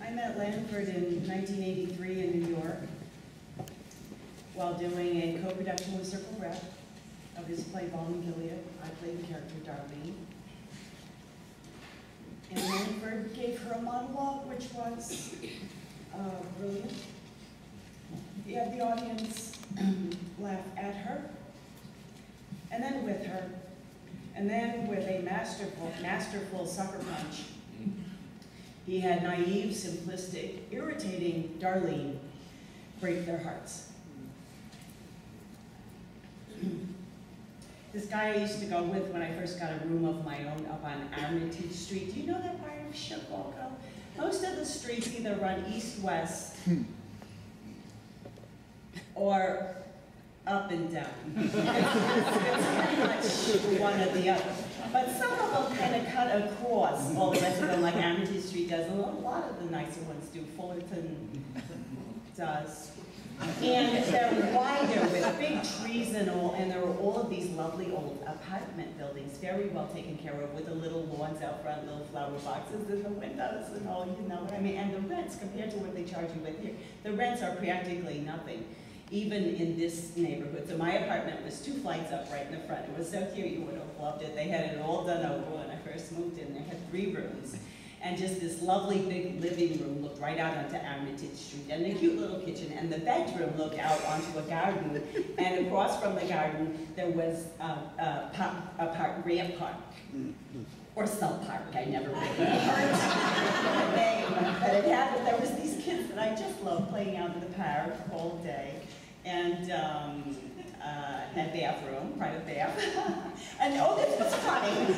I met Lanford in 1983 in New York while doing a co-production with Circle Rep of his play Balm and Gilead. I played the character Darlene. And Lanford gave her a monologue, which was brilliant. He had the audience laugh at her, and then with her, and then with a masterful sucker punch, he had naive, simplistic, irritating Darlene break their hearts. This guy I used to go with when I first got a room of my own up on Armitage Street. Do you know that part of Chicago? Most of the streets either run east-west or up and down. It's pretty much one or the other. But some of them kind of cut across, all the rest of them, like Armitage Street does, and a lot of the nicer ones do. Fullerton does. And they're wider with big trees and all, and there are all of these lovely old apartment buildings, very well taken care of, with the little lawns out front, little flower boxes in the windows and all, you know what I mean? And the rents, compared to what they charge you with here, the rents are practically nothing, even in this neighborhood. So my apartment was 2 flights up right in the front. It was so cute, you would have loved it. They had it all done over when I first moved in. They had 3 rooms. And just this lovely big living room looked right out onto Armitage Street, and a cute little kitchen, and the bedroom looked out onto a garden, and across from the garden there was a Grant Park, or some park, I never really heard the name, but it had, there was these kids that I just loved playing out in the park all day, and had bathroom, private bath. And oh, this was funny.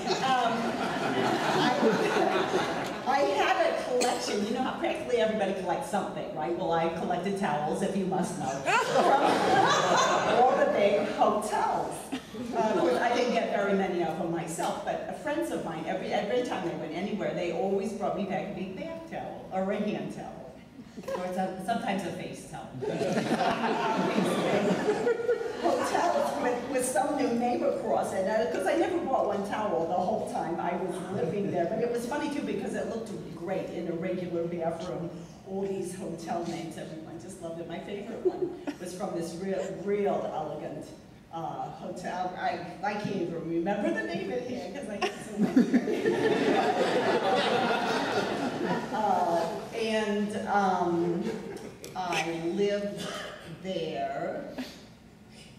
I had a collection. You know how practically everybody collects something, right? Well, I collected towels, if you must know, from all the big hotels. I didn't get very many of them myself, but friends of mine, every time they went anywhere, they always brought me back a big bath towel or a hand towel, or sometimes a face towel. Hotels with some new name across it, because I never bought one towel the whole time I was living there. But it was funny too because it looked great in a regular bathroom. All these hotel names, everyone just loved it. My favorite one was from this real elegant hotel. I can't even remember the name of it here because I get so many. I lived there.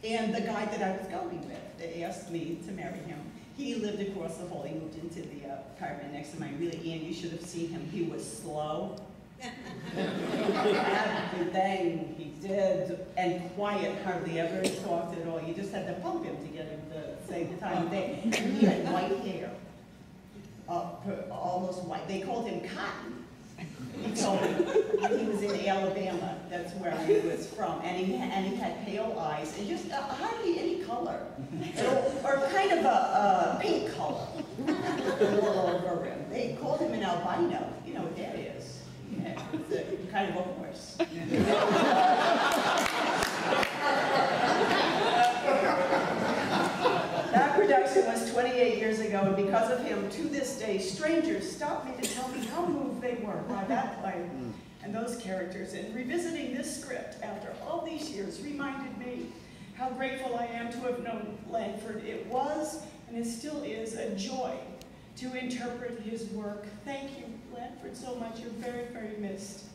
And the guy that I was going with, they asked me to marry him. He lived across the hall. He moved into the apartment next to mine. Really, Anne, you should have seen him. He was slow. Everything he did, and quiet, hardly ever talked at all. You just had to pump him to get him to say the time of day. And he had white hair, almost white. They called him Cotton. He told me he was in Alabama. That's where he was from, and he had pale eyes and just hardly any color, or kind of a pink color all over him. They called him an albino. You know what that is? Yeah, it's kind of a horse. That production was 28 years ago, and because of him, to this day, strangers stop me to tell me how moved they were by that play and those characters. And revisiting this script after all these years reminded me how grateful I am to have known Lanford. It was, and it still is, a joy to interpret his work. Thank you, Lanford, so much. You're very, very missed.